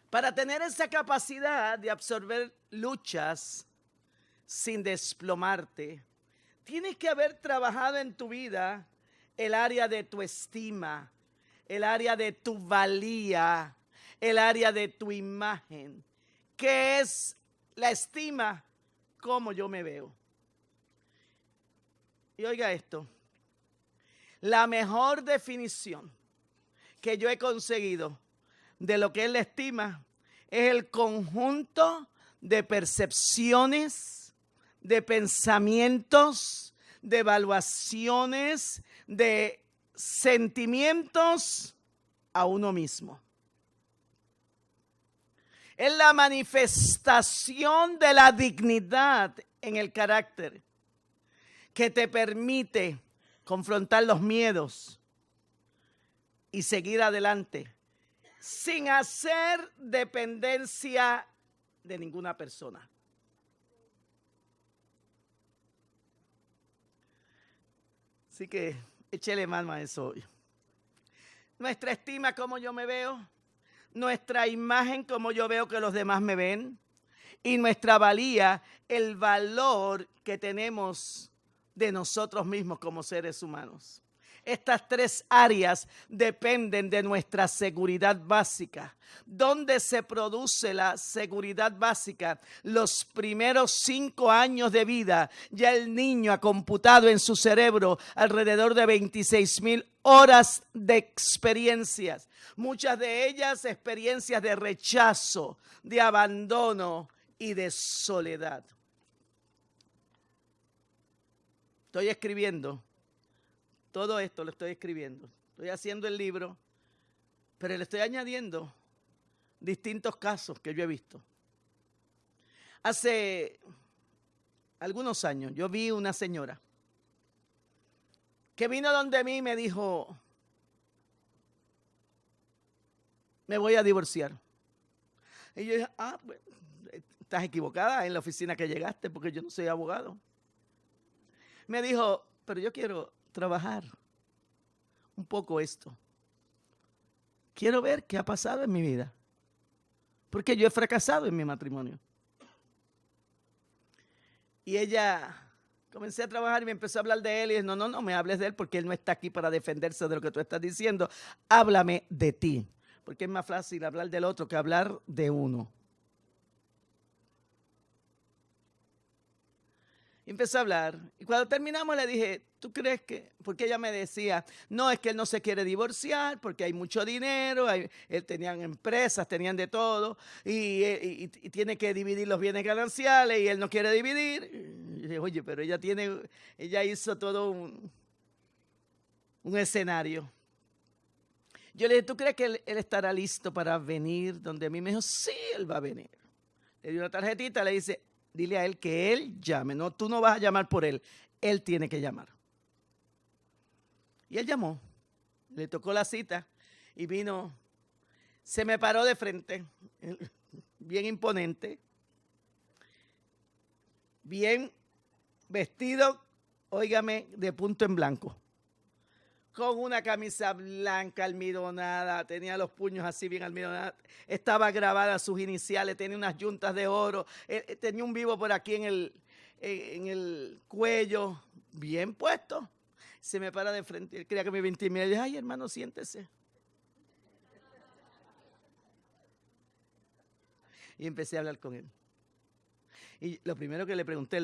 Para tener esa capacidad de absorber luchas sin desplomarte, tienes que haber trabajado en tu vida el área de tu estima, el área de tu valía, el área de tu imagen. ¿Qué es la estima? ¿Cómo yo me veo? Y oiga esto, la mejor definición que yo he conseguido de lo que es la estima es el conjunto de percepciones, de pensamientos, de evaluaciones, de sentimientos a uno mismo. Es la manifestación de la dignidad en el carácter que te permite confrontar los miedos y seguir adelante sin hacer dependencia de ninguna persona. Así que échele mano a eso hoy. Nuestra estima, como yo me veo, nuestra imagen, como yo veo que los demás me ven, y nuestra valía, el valor que tenemos de nosotros mismos como seres humanos. Estas tres áreas dependen de nuestra seguridad básica. ¿Dónde se produce la seguridad básica? Los primeros 5 años de vida, ya el niño ha computado en su cerebro alrededor de 26,000 horas de experiencias. Muchas de ellas experiencias de rechazo, de abandono y de soledad. Estoy escribiendo. Todo esto lo estoy escribiendo. Estoy haciendo el libro, pero le estoy añadiendo distintos casos que yo he visto. Hace algunos años yo vi una señora que vino donde mí y me dijo, me voy a divorciar. Y yo dije, pues, estás equivocada en la oficina que llegaste porque yo no soy abogado. Me dijo, pero yo quiero trabajar un poco esto. Quiero ver qué ha pasado en mi vida. Porque yo he fracasado en mi matrimonio. Y ella, comencé a trabajar y me empezó a hablar de él. Y dije, no me hables de él porque él no está aquí para defenderse de lo que tú estás diciendo. Háblame de ti. Porque es más fácil hablar del otro que hablar de uno. Y empecé a hablar. Y cuando terminamos le dije, ¿tú crees que? Porque ella me decía, no, es que él no se quiere divorciar porque hay mucho dinero, él tenían empresas, tenían de todo, y tiene que dividir los bienes gananciales y él no quiere dividir. Y dije, oye, pero ella hizo todo un escenario. Yo le dije, ¿tú crees que él estará listo para venir donde mí? Me dijo, sí, él va a venir. Le di una tarjetita, le dice, dile a él que él llame. No, tú no vas a llamar por él. Él tiene que llamar. Y él llamó. Le tocó la cita y vino. Se me paró de frente. Bien imponente. Bien vestido, óigame, de punto en blanco. Con una camisa blanca almidonada, tenía los puños así bien almidonados, estaba grabada sus iniciales, tenía unas yuntas de oro, tenía un vivo por aquí en el cuello, bien puesto. Se me para de frente, él creía que me iba a intimidar, y dije, ay hermano, siéntese. Y empecé a hablar con él. Y lo primero que le pregunté,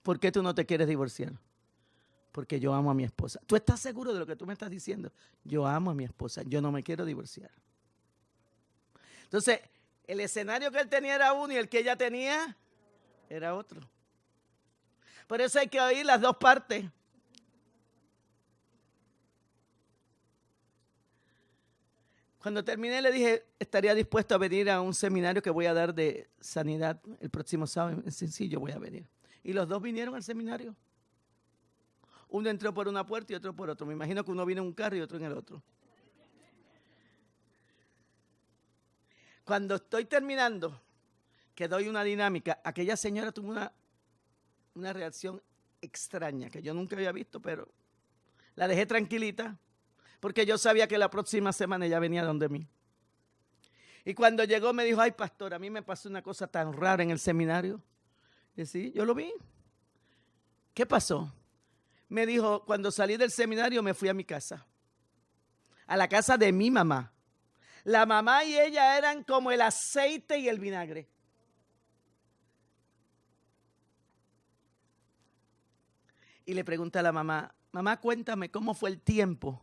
¿por qué tú no te quieres divorciar? Porque yo amo a mi esposa. ¿Tú estás seguro de lo que tú me estás diciendo? Yo amo a mi esposa, yo no me quiero divorciar. Entonces, el escenario que él tenía era uno y el que ella tenía era otro. Por eso hay que oír las dos partes. Cuando terminé le dije, estaría dispuesto a venir a un seminario que voy a dar de sanidad el próximo sábado. Es sencillo, voy a venir. Y los dos vinieron al seminario. Uno entró por una puerta y otro por otro. Me imagino que uno vino en un carro y otro en el otro. Cuando estoy terminando, que doy una dinámica, aquella señora tuvo una reacción extraña que yo nunca había visto, pero la dejé tranquilita porque yo sabía que la próxima semana ella venía donde mí. Y cuando llegó me dijo, ay pastor, a mí me pasó una cosa tan rara en el seminario. Y sí, yo lo vi. ¿Qué pasó? Me dijo, cuando salí del seminario me fui a mi casa. A la casa de mi mamá. La mamá y ella eran como el aceite y el vinagre. Y le pregunté a la mamá, mamá, cuéntame cómo fue el tiempo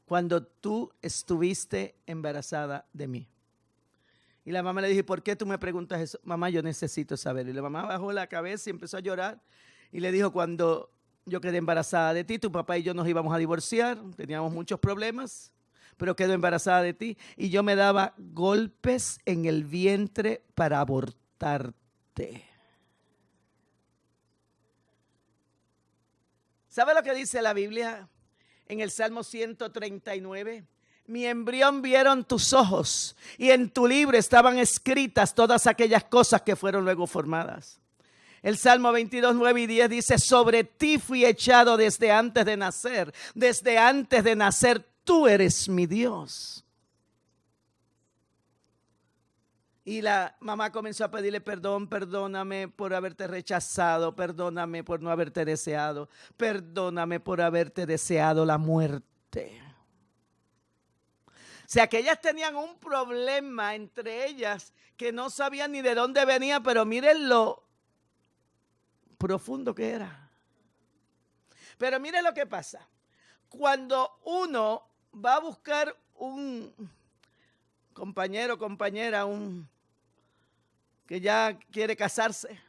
cuando tú estuviste embarazada de mí. Y la mamá le dije, ¿por qué tú me preguntas eso? Mamá, yo necesito saber. Y la mamá bajó la cabeza y empezó a llorar. Y le dijo, cuando yo quedé embarazada de ti, tu papá y yo nos íbamos a divorciar, teníamos muchos problemas, pero quedó embarazada de ti. Y yo me daba golpes en el vientre para abortarte. ¿Sabe lo que dice la Biblia en el Salmo 139? Mi embrión vieron tus ojos y en tu libro estaban escritas todas aquellas cosas que fueron luego formadas. El Salmo 22, 9 y 10 dice, sobre ti fui echado desde antes de nacer. Desde antes de nacer tú eres mi Dios. Y la mamá comenzó a pedirle perdón, perdóname por haberte rechazado, perdóname por no haberte deseado, perdóname por haberte deseado la muerte. O sea, que ellas tenían un problema entre ellas que no sabían ni de dónde venía, pero miren lo profundo que era. Pero miren lo que pasa. Cuando uno va a buscar un compañero, compañera, que ya quiere casarse,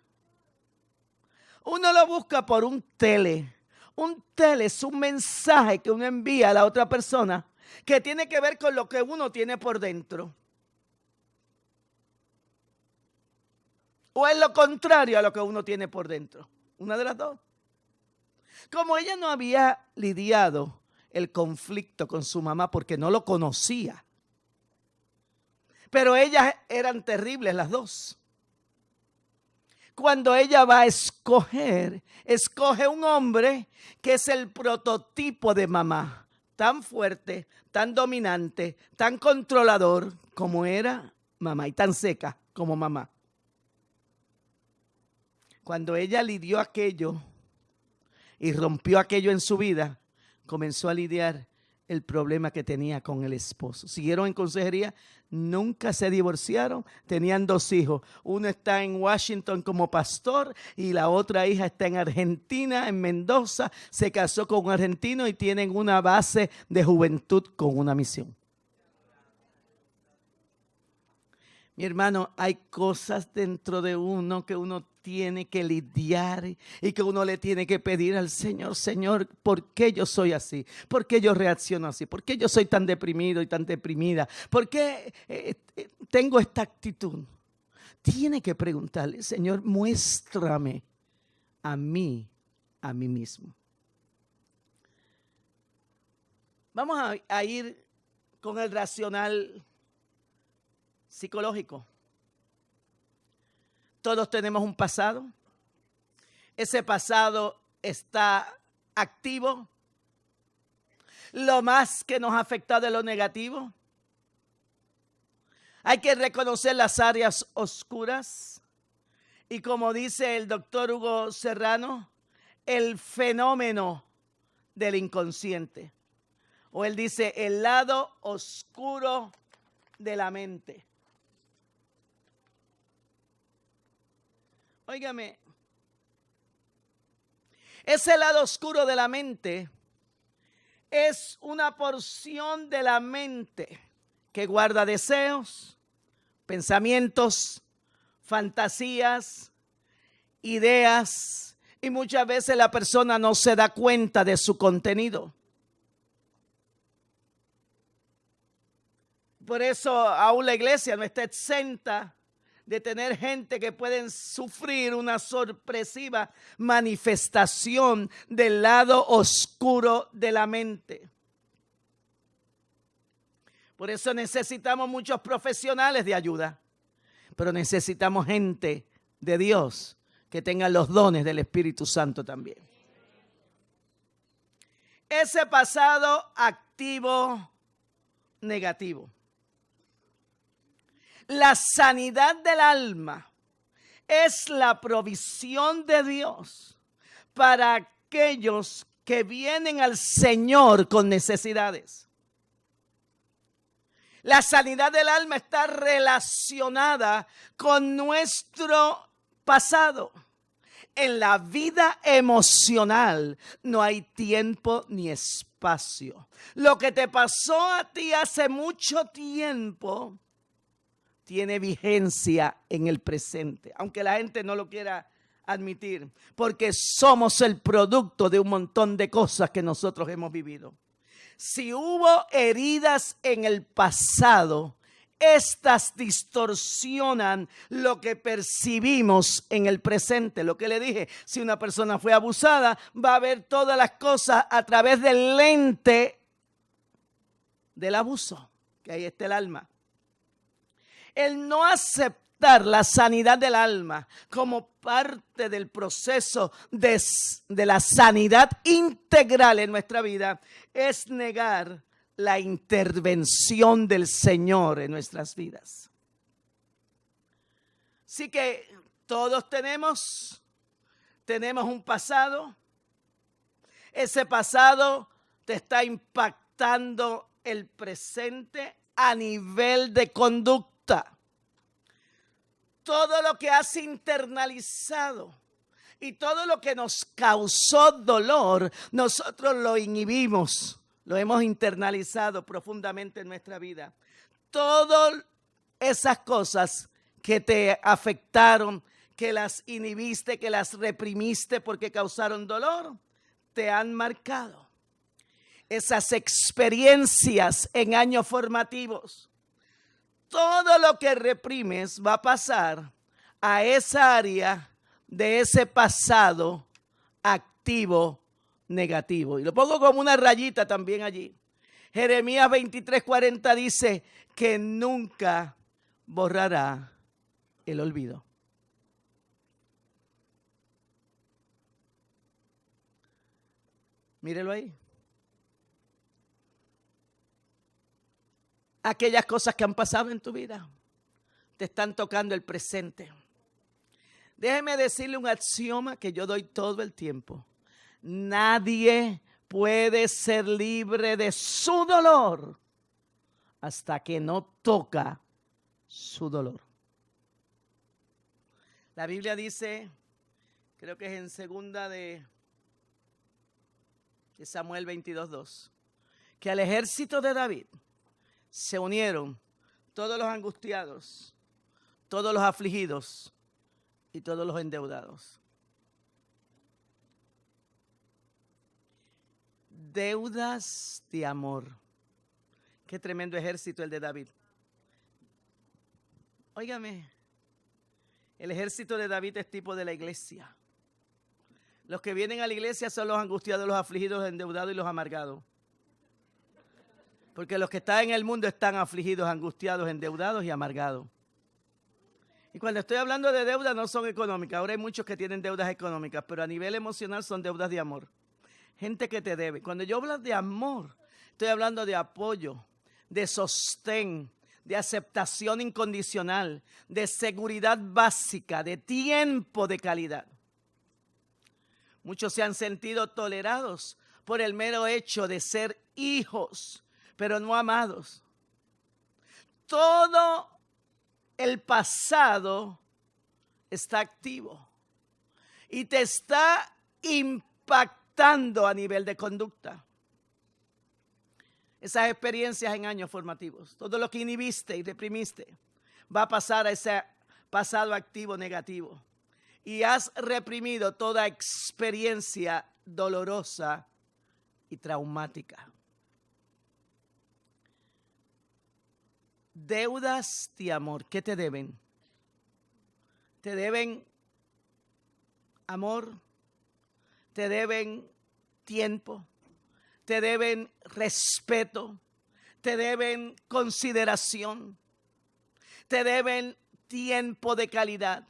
uno lo busca por un tele. Un tele es un mensaje que uno envía a la otra persona que tiene que ver con lo que uno tiene por dentro. O es lo contrario a lo que uno tiene por dentro. Una de las dos. Como ella no había lidiado el conflicto con su mamá porque no lo conocía. Pero ellas eran terribles las dos. Cuando ella va a escoge un hombre que es el prototipo de mamá. Tan fuerte, tan dominante, tan controlador como era mamá y tan seca como mamá. Cuando ella lidió aquello y rompió aquello en su vida, comenzó a lidiar el problema que tenía con el esposo. Siguieron en consejería, nunca se divorciaron, tenían 2 hijos. Uno está en Washington como pastor y la otra hija está en Argentina, en Mendoza. Se casó con un argentino y tienen una base de juventud con una misión. Mi hermano, hay cosas dentro de uno que uno tiene que lidiar y que uno le tiene que pedir al Señor, Señor, ¿por qué yo soy así? ¿Por qué yo reacciono así? ¿Por qué yo soy tan deprimido y tan deprimida? ¿Por qué tengo esta actitud? Tiene que preguntarle, Señor, muéstrame a mí mismo. Vamos a ir con el racional psicológico. Todos tenemos un pasado. Ese pasado está activo. Lo más que nos ha afectado es lo negativo. Hay que reconocer las áreas oscuras. Y como dice el doctor Hugo Serrano, el fenómeno del inconsciente. O él dice el lado oscuro de la mente. Óigame, ese lado oscuro de la mente es una porción de la mente que guarda deseos, pensamientos, fantasías, ideas, y muchas veces la persona no se da cuenta de su contenido. Por eso aún la iglesia no está exenta de tener gente que pueden sufrir una sorpresiva manifestación del lado oscuro de la mente. Por eso necesitamos muchos profesionales de ayuda, pero necesitamos gente de Dios que tenga los dones del Espíritu Santo también. Ese pasado activo negativo. La sanidad del alma es la provisión de Dios para aquellos que vienen al Señor con necesidades. La sanidad del alma está relacionada con nuestro pasado. En la vida emocional no hay tiempo ni espacio. Lo que te pasó a ti hace mucho tiempo tiene vigencia en el presente, aunque la gente no lo quiera admitir, porque somos el producto de un montón de cosas que nosotros hemos vivido. Si hubo heridas en el pasado, estas distorsionan lo que percibimos en el presente. Lo que le dije, si una persona fue abusada, va a ver todas las cosas a través del lente del abuso, que ahí está el alma. El no aceptar la sanidad del alma como parte del proceso de la sanidad integral en nuestra vida es negar la intervención del Señor en nuestras vidas. Así que todos tenemos un pasado. Ese pasado te está impactando el presente a nivel de conducta. Todo lo que has internalizado y todo lo que nos causó dolor, nosotros lo inhibimos. Lo hemos internalizado profundamente en nuestra vida. Todas esas cosas que te afectaron, que las inhibiste, que las reprimiste porque causaron dolor, te han marcado. Esas experiencias en años formativos, todo lo que reprimes va a pasar a esa área de ese pasado activo negativo. Y lo pongo como una rayita también allí. Jeremías 23:40 dice que nunca borrará el olvido. Mírelo ahí. Aquellas cosas que han pasado en tu vida te están tocando el presente. Déjeme decirle un axioma que yo doy todo el tiempo. Nadie puede ser libre de su dolor hasta que no toca su dolor. La Biblia dice, creo que es en segunda de Samuel 22:2, que al ejército de David se unieron todos los angustiados, todos los afligidos y todos los endeudados. Deudas de amor. Qué tremendo ejército el de David. Óigame, el ejército de David es tipo de la iglesia. Los que vienen a la iglesia son los angustiados, los afligidos, los endeudados y los amargados. Porque los que están en el mundo están afligidos, angustiados, endeudados y amargados. Y cuando estoy hablando de deudas no son económicas. Ahora hay muchos que tienen deudas económicas, pero a nivel emocional son deudas de amor. Gente que te debe. Cuando yo hablo de amor, estoy hablando de apoyo, de sostén, de aceptación incondicional, de seguridad básica, de tiempo de calidad. Muchos se han sentido tolerados por el mero hecho de ser hijos, pero no amados. Todo el pasado está activo y te está impactando a nivel de conducta. Esas experiencias en años formativos, todo lo que inhibiste y reprimiste, va a pasar a ese pasado activo negativo. Y has reprimido toda experiencia dolorosa y traumática. Deudas de amor. ¿Qué te deben? Te deben amor, te deben tiempo, te deben respeto, te deben consideración, te deben tiempo de calidad.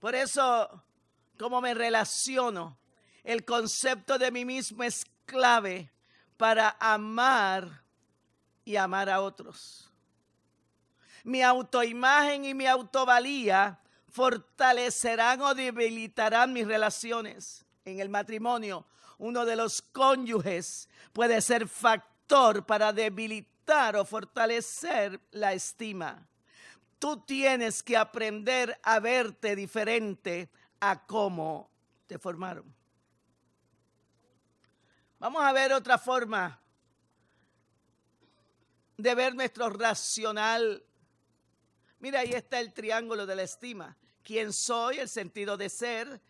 Por eso, ¿cómo me relaciono? El concepto de mí mismo es clave para amar y amar a otros. Mi autoimagen y mi autovalía fortalecerán o debilitarán mis relaciones. En el matrimonio, uno de los cónyuges puede ser factor para debilitar o fortalecer la estima. Tú tienes que aprender a verte diferente a cómo te formaron. Vamos a ver otra forma de ver nuestro racional. Mira, ahí está el triángulo de la estima. ¿Quién soy? El sentido de ser,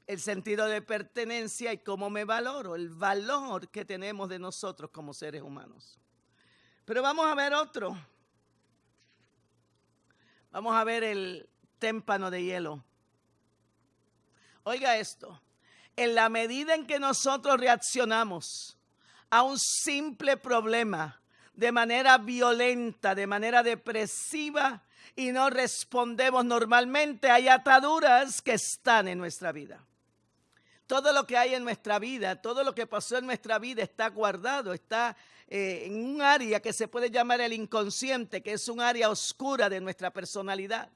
el sentido de pertenencia y cómo me valoro, el valor que tenemos de nosotros como seres humanos. Pero vamos a ver otro. Vamos a ver el témpano de hielo. Oiga esto. En la medida en que nosotros reaccionamos a un simple problema de manera violenta, de manera depresiva y no respondemos normalmente, hay ataduras que están en nuestra vida. Todo lo que hay en nuestra vida, todo lo que pasó en nuestra vida está guardado, está en un área que se puede llamar el inconsciente, que es un área oscura de nuestra personalidad,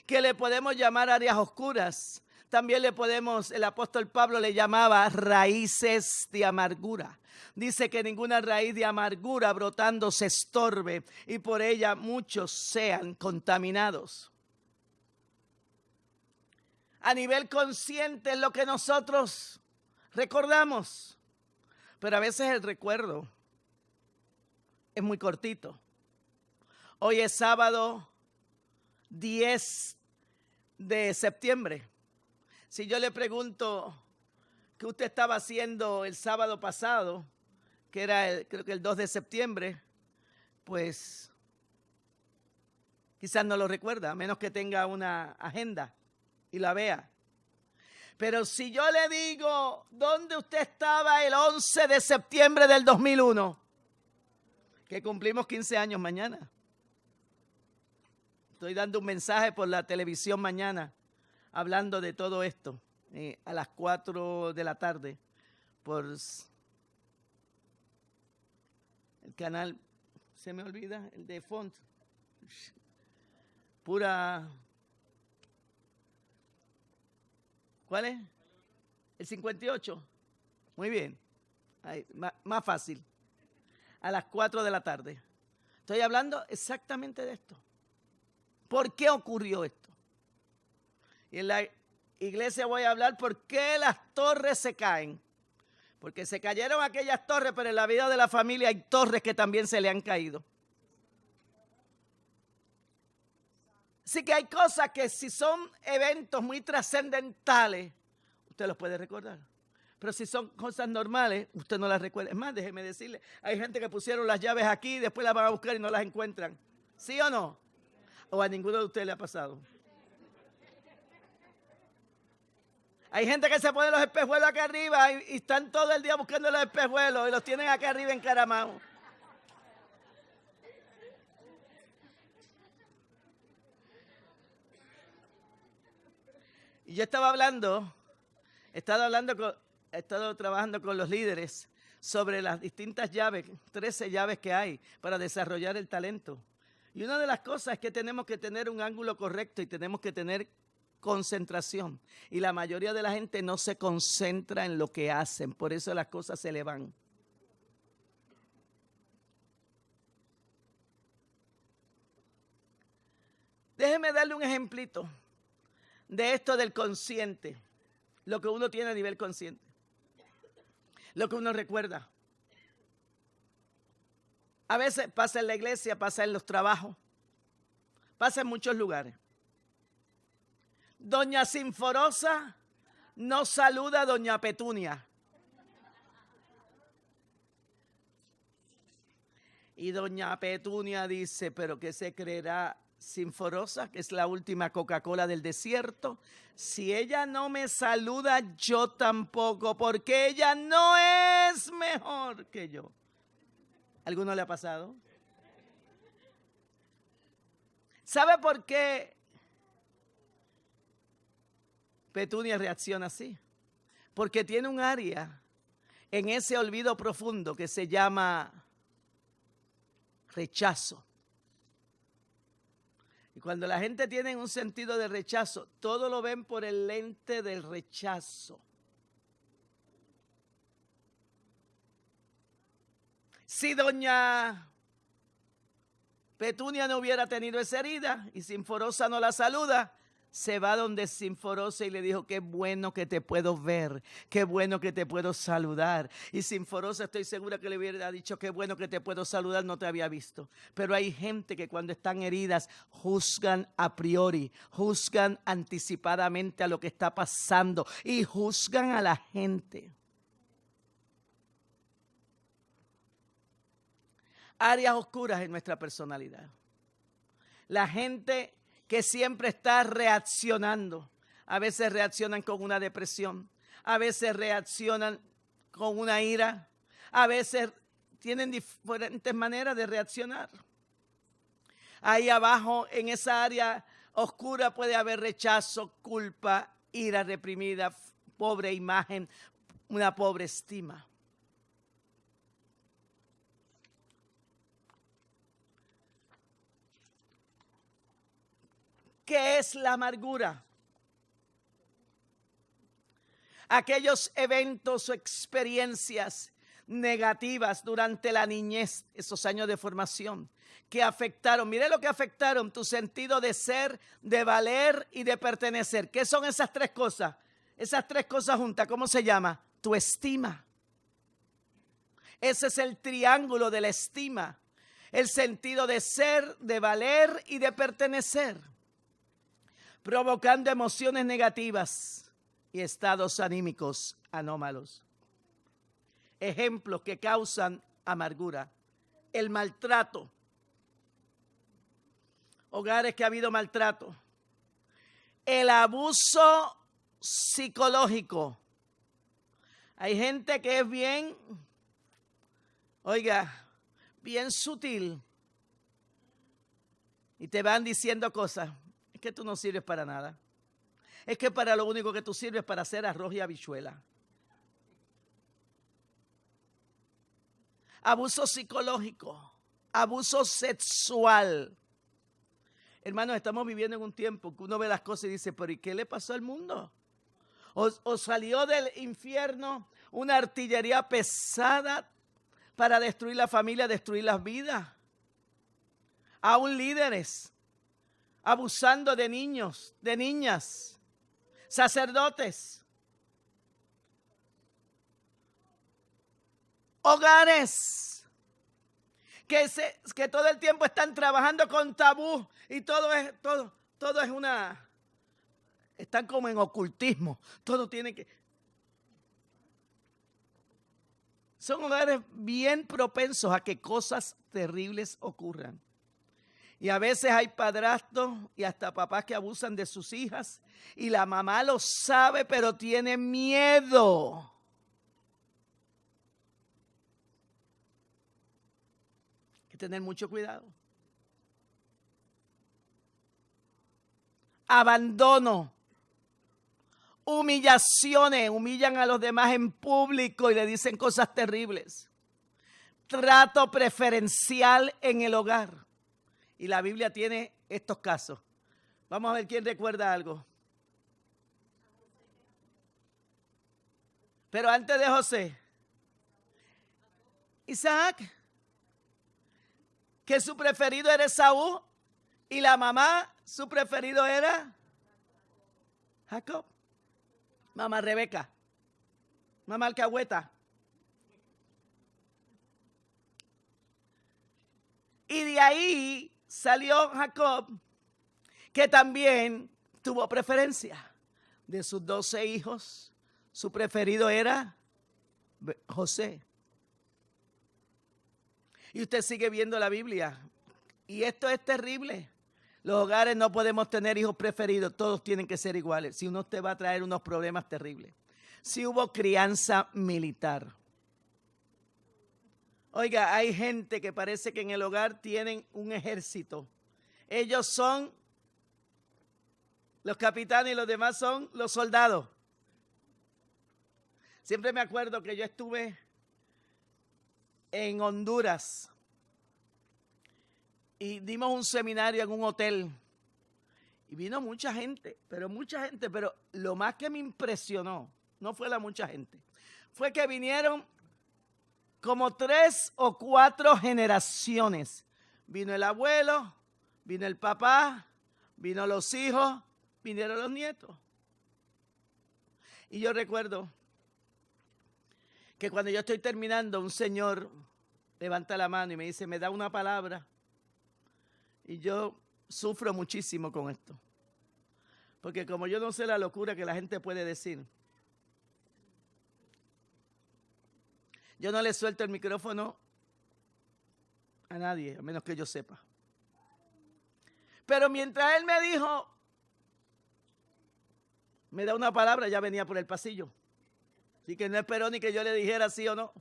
que le podemos llamar áreas oscuras. También el apóstol Pablo le llamaba raíces de amargura. Dice que ninguna raíz de amargura brotando se estorbe y por ella muchos sean contaminados. A nivel consciente es lo que nosotros recordamos, pero a veces el recuerdo es muy cortito. Hoy es sábado 10 de septiembre. Si yo le pregunto qué usted estaba haciendo el sábado pasado, que era creo que el 2 de septiembre, pues quizás no lo recuerda, a menos que tenga una agenda y la vea. Pero si yo le digo, ¿dónde usted estaba el 11 de septiembre del 2001? Que cumplimos 15 años mañana. Estoy dando un mensaje por la televisión mañana, hablando de todo esto, a las 4 de la tarde, por el canal, se me olvida, el de Font. Pura... ¿Cuál es? El 58. Muy bien. Ahí, más fácil. A las 4 de la tarde. Estoy hablando exactamente de esto. ¿Por qué ocurrió esto? Y en la iglesia voy a hablar por qué las torres se caen. Porque se cayeron aquellas torres, pero en la vida de la familia hay torres que también se le han caído. Así que hay cosas que si son eventos muy trascendentales, usted los puede recordar. Pero si son cosas normales, usted no las recuerda. Es más, déjeme decirle, hay gente que pusieron las llaves aquí, después las van a buscar y no las encuentran. ¿Sí o no? ¿O a ninguno de ustedes le ha pasado? Hay gente que se pone los espejuelos acá arriba y están todo el día buscando los espejuelos y los tienen acá arriba encaramados. Y yo he estado trabajando con los líderes sobre las distintas llaves, 13 llaves que hay para desarrollar el talento. Y una de las cosas es que tenemos que tener un ángulo correcto y tenemos que tener concentración. Y la mayoría de la gente no se concentra en lo que hacen, por eso las cosas se le van. Déjeme darle un ejemplito de esto del consciente, lo que uno tiene a nivel consciente, lo que uno recuerda. A veces pasa en la iglesia, pasa en los trabajos, pasa en muchos lugares. Doña Sinforosa no saluda a Doña Petunia. Y Doña Petunia dice, ¿pero qué se creerá Sinforosa, que es la última Coca-Cola del desierto? Si ella no me saluda, yo tampoco, porque ella no es mejor que yo. ¿Alguno le ha pasado? ¿Sabe por qué Petunia reacciona así? Porque tiene un área en ese olvido profundo que se llama rechazo. Y cuando la gente tiene un sentido de rechazo, todo lo ven por el lente del rechazo. Si doña Petunia no hubiera tenido esa herida y Sinforosa no la saluda, se va donde Sinforosa y le dijo: qué bueno que te puedo ver, qué bueno que te puedo saludar. Y Sinforosa, estoy segura que le hubiera dicho: qué bueno que te puedo saludar, no te había visto. Pero hay gente que cuando están heridas juzgan a priori, juzgan anticipadamente a lo que está pasando y juzgan a la gente. Áreas oscuras en nuestra personalidad. La gente que siempre está reaccionando. A veces reaccionan con una depresión, a veces reaccionan con una ira, a veces tienen diferentes maneras de reaccionar. Ahí abajo, en esa área oscura, puede haber rechazo, culpa, ira reprimida, pobre imagen, una pobre estima. ¿Qué es la amargura? Aquellos eventos o experiencias negativas durante la niñez, esos años de formación, que afectaron, mire lo que afectaron, tu sentido de ser, de valer y de pertenecer. ¿Qué son esas tres cosas? Esas tres cosas juntas, ¿cómo se llama? Tu estima. Ese es el triángulo de la estima. El sentido de ser, de valer y de pertenecer, provocando emociones negativas y estados anímicos anómalos. Ejemplos que causan amargura: el maltrato, hogares que ha habido maltrato, el abuso psicológico. Hay gente que es bien, bien sutil y te van diciendo cosas. Es que tú no sirves para nada. Es que para lo único que tú sirves es para hacer arroz y habichuela. Abuso psicológico, abuso sexual. Hermanos, estamos viviendo en un tiempo que uno ve las cosas y dice: ¿pero y qué le pasó al mundo? O salió del infierno una artillería pesada para destruir la familia, destruir las vidas. Aún líderes abusando de niños, de niñas, sacerdotes, hogares que todo el tiempo están trabajando con tabú y todo es una, están como en ocultismo, todo tiene que, son hogares bien propensos a que cosas terribles ocurran. Y a veces hay padrastros y hasta papás que abusan de sus hijas y la mamá lo sabe, pero tiene miedo. Hay que tener mucho cuidado. Abandono, humillaciones, humillan a los demás en público y le dicen cosas terribles. Trato preferencial en el hogar. Y la Biblia tiene estos casos. Vamos a ver quién recuerda algo. Pero antes de José, Isaac, que su preferido era Esaú y la mamá, su preferido era Jacob. Mamá Rebeca, mamá alcahueta. Y de ahí salió Jacob, que también tuvo preferencia. De sus 12 hijos, su preferido era José. Y usted sigue viendo la Biblia. Y esto es terrible. Los hogares no podemos tener hijos preferidos. Todos tienen que ser iguales. Si uno te va a traer unos problemas terribles. Si hubo crianza militar. Oiga, hay gente que parece que en el hogar tienen un ejército. Ellos son los capitanes y los demás son los soldados. Siempre me acuerdo que yo estuve en Honduras y dimos un seminario en un hotel y vino mucha gente, pero lo más que me impresionó no fue la mucha gente, fue que vinieron como 3 o 4 generaciones. Vino el abuelo, vino el papá, vino los hijos, vinieron los nietos. Y yo recuerdo que cuando yo estoy terminando, un señor levanta la mano y me dice, me da una palabra. Y yo sufro muchísimo con esto. Porque como yo no sé la locura que la gente puede decir, yo no le suelto el micrófono a nadie, a menos que yo sepa. Pero mientras él me dijo, me da una palabra, ya venía por el pasillo. Así que no esperó ni que yo le dijera sí o no.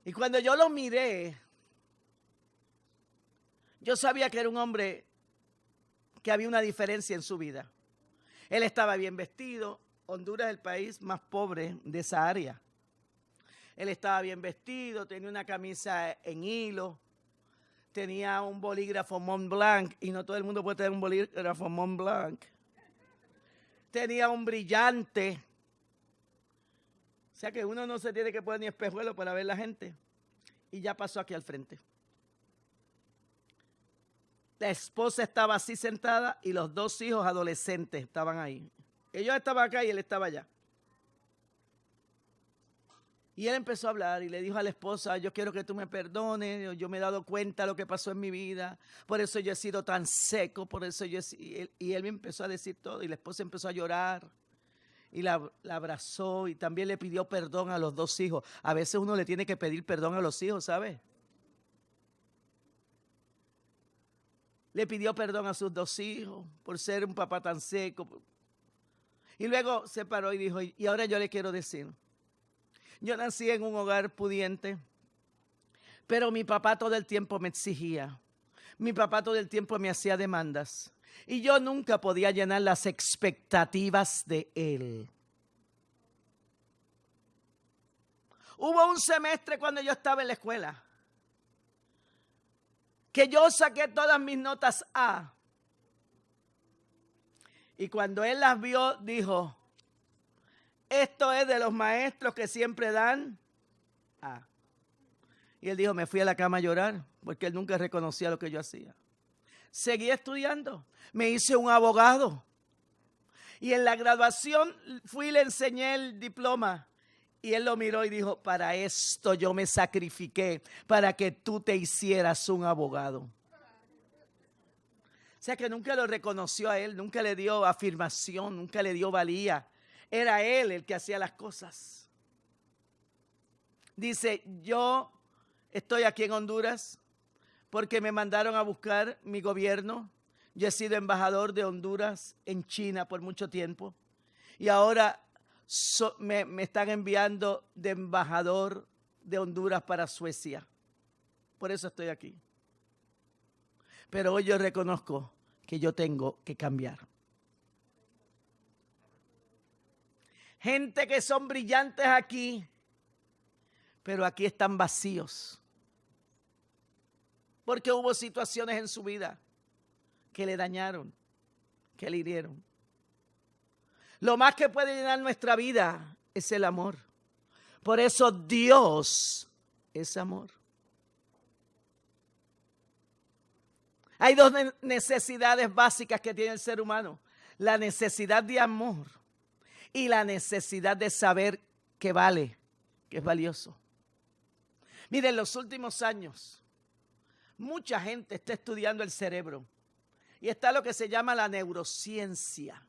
Y cuando yo lo miré, yo sabía que era un hombre que había una diferencia en su vida. Él estaba bien vestido. Honduras es el país más pobre de esa área. Él estaba bien vestido, tenía una camisa en hilo, tenía un bolígrafo Montblanc, y no todo el mundo puede tener un bolígrafo Montblanc. Tenía un brillante. O sea que uno no se tiene que poner ni espejuelo para ver la gente. Y ya pasó aquí al frente. La esposa estaba así sentada y los 2 hijos adolescentes estaban ahí. Ellos estaban acá y él estaba allá. Y él empezó a hablar y le dijo a la esposa, yo quiero que tú me perdones, yo me he dado cuenta de lo que pasó en mi vida, por eso yo he sido tan seco, por eso y él me empezó a decir todo y la esposa empezó a llorar y la abrazó y también le pidió perdón a los 2 hijos. A veces uno le tiene que pedir perdón a los hijos, ¿sabes? Le pidió perdón a sus 2 hijos por ser un papá tan seco. Y luego se paró y dijo, y ahora yo le quiero decir, yo nací en un hogar pudiente, pero mi papá todo el tiempo me exigía. Mi papá todo el tiempo me hacía demandas. Y yo nunca podía llenar las expectativas de él. Hubo un semestre cuando yo estaba en la escuela que yo saqué todas mis notas A. Y cuando él las vio, dijo, esto es de los maestros que siempre dan A. Y él dijo, me fui a la cama a llorar, porque él nunca reconocía lo que yo hacía. Seguí estudiando, me hice un abogado. Y en la graduación fui y le enseñé el diploma. Y él lo miró y dijo, para esto yo me sacrifiqué, para que tú te hicieras un abogado. O sea que nunca lo reconoció a él, nunca le dio afirmación, nunca le dio valía. Era él el que hacía las cosas. Dice, yo estoy aquí en Honduras porque me mandaron a buscar mi gobierno. Yo he sido embajador de Honduras en China por mucho tiempo. Y ahora me están enviando de embajador de Honduras para Suecia. Por eso estoy aquí. Pero hoy yo reconozco que yo tengo que cambiar. Gente que son brillantes aquí, pero aquí están vacíos. Porque hubo situaciones en su vida que le dañaron, que le hirieron. Lo más que puede llenar nuestra vida es el amor. Por eso Dios es amor. Hay 2 necesidades básicas que tiene el ser humano. La necesidad de amor y la necesidad de saber que vale, que es valioso. Miren, en los últimos años, mucha gente está estudiando el cerebro. Y está lo que se llama la neurociencia.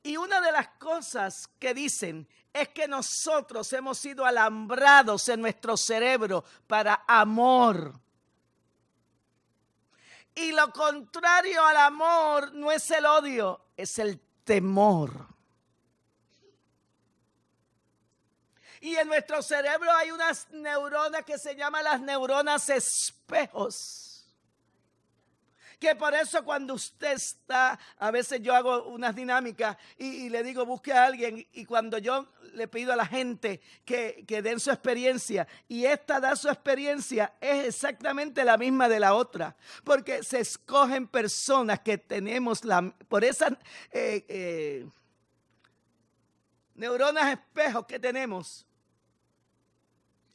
Y una de las cosas que dicen es que nosotros hemos sido alambrados en nuestro cerebro para amor. Y lo contrario al amor no es el odio, es el temor. Y en nuestro cerebro hay unas neuronas que se llaman las neuronas espejos, Que por eso cuando usted está, a veces yo hago unas dinámicas y le digo busque a alguien, y cuando yo le pido a la gente que den su experiencia, y esta da su experiencia, es exactamente la misma de la otra, porque se escogen personas que tenemos por esas neuronas espejos que tenemos,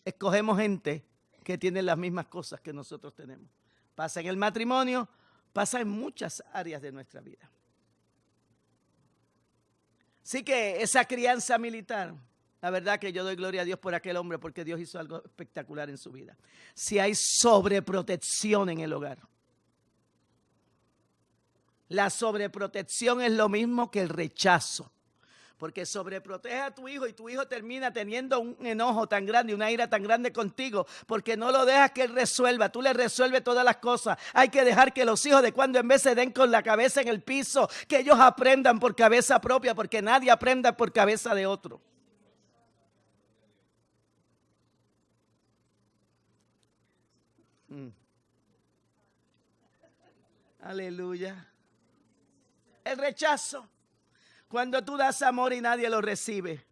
escogemos gente que tiene las mismas cosas que nosotros tenemos. Pasa en el matrimonio, pasa en muchas áreas de nuestra vida. Así que esa crianza militar, la verdad que yo doy gloria a Dios por aquel hombre, porque Dios hizo algo espectacular en su vida. Si hay sobreprotección en el hogar, la sobreprotección es lo mismo que el rechazo. Porque sobreprotege a tu hijo y tu hijo termina teniendo un enojo tan grande, una ira tan grande contigo, porque no lo dejas que él resuelva. Tú le resuelves todas las cosas. Hay que dejar que los hijos de cuando en vez se den con la cabeza en el piso, que ellos aprendan por cabeza propia, porque nadie aprenda por cabeza de otro. Aleluya. El rechazo. Cuando tú das amor y nadie lo recibe,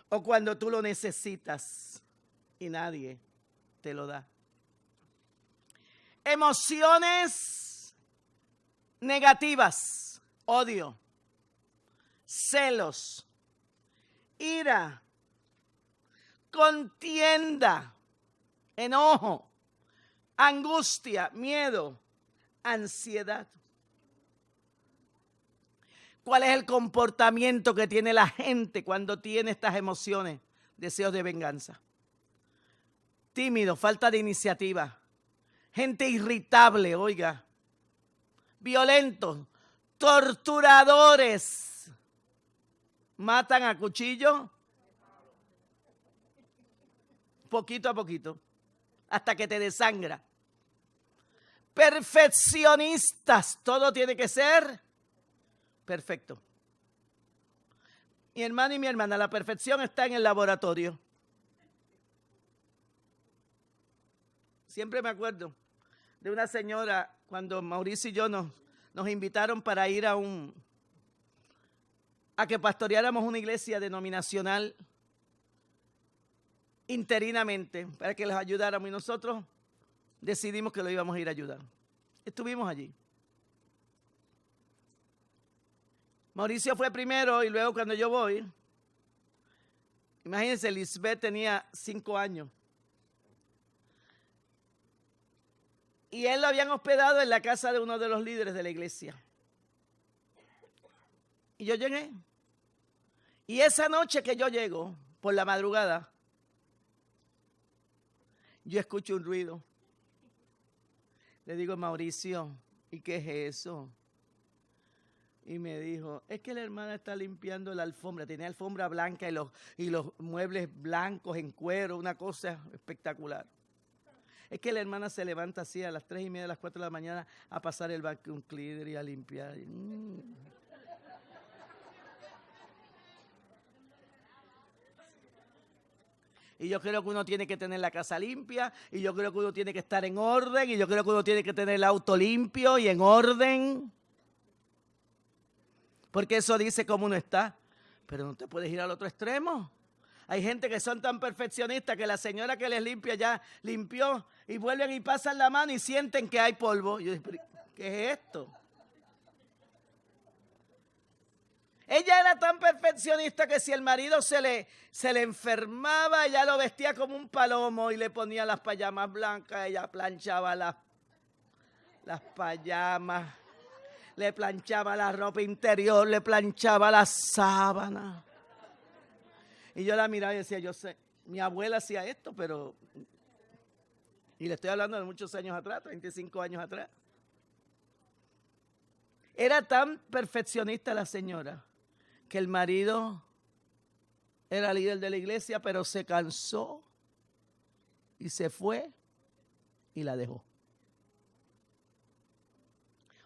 o cuando tú lo necesitas y nadie te lo da. Emociones negativas, odio, celos, ira, contienda, enojo, angustia, miedo, ansiedad. ¿Cuál es el comportamiento que tiene la gente cuando tiene estas emociones? Deseos de venganza. Tímido, falta de iniciativa. Gente irritable, oiga. Violentos, torturadores. Matan a cuchillo. Poquito a poquito. Hasta que te desangra. Perfeccionistas. Todo tiene que ser perfecto. Mi hermano y mi hermana, la perfección está en el laboratorio. Siempre me acuerdo de una señora cuando Mauricio y yo nos invitaron para ir a que pastoreáramos una iglesia denominacional interinamente, para que les ayudáramos, y nosotros decidimos que lo íbamos a ir a ayudar. Estuvimos allí. Mauricio fue primero y luego cuando yo voy, imagínense, Lisbeth tenía 5 años. Y él lo habían hospedado en la casa de uno de los líderes de la iglesia. Y yo llegué. Y esa noche que yo llego, por la madrugada, yo escucho un ruido. Le digo, Mauricio, ¿y qué es eso? Y me dijo, es que la hermana está limpiando la alfombra. Tenía alfombra blanca y los muebles blancos en cuero, una cosa espectacular. Es que la hermana se levanta así a las 3:30, a las 4 de la mañana a pasar el vacuum cleaner y a limpiar. Y yo creo que uno tiene que tener la casa limpia, y yo creo que uno tiene que estar en orden, y yo creo que uno tiene que tener el auto limpio y en orden. Porque eso dice cómo uno está. Pero no te puedes ir al otro extremo. Hay gente que son tan perfeccionistas que la señora que les limpia ya limpió y vuelven y pasan la mano y sienten que hay polvo. Yo digo, ¿qué es esto? Ella era tan perfeccionista que si el marido se le enfermaba, ella lo vestía como un palomo y le ponía las payamas blancas. Ella planchaba las payamas. Le planchaba la ropa interior, le planchaba las sábanas. Y yo la miraba y decía, yo sé, mi abuela hacía esto, pero... Y le estoy hablando de muchos años atrás, 35 años atrás. Era tan perfeccionista la señora que el marido era líder de la iglesia, pero se cansó y se fue y la dejó.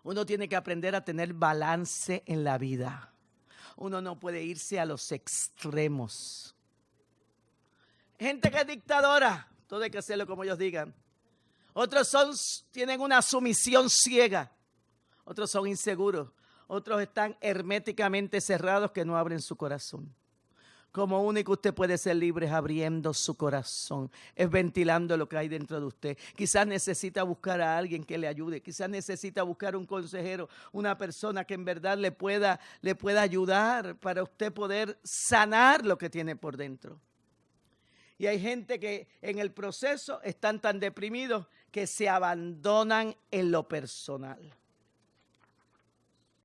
Uno tiene que aprender a tener balance en la vida. Uno no puede irse a los extremos. Gente que es dictadora, todo hay que hacerlo como ellos digan. Otros tienen una sumisión ciega. otros son inseguros, otros están herméticamente cerrados que no abren su corazón. Como único usted puede ser libre es abriendo su corazón, es ventilando lo que hay dentro de usted. Quizás necesita buscar a alguien que le ayude, quizás necesita buscar un consejero, una persona que en verdad le pueda ayudar para usted poder sanar lo que tiene por dentro. Y hay gente que en el proceso están tan deprimidos que se abandonan en lo personal.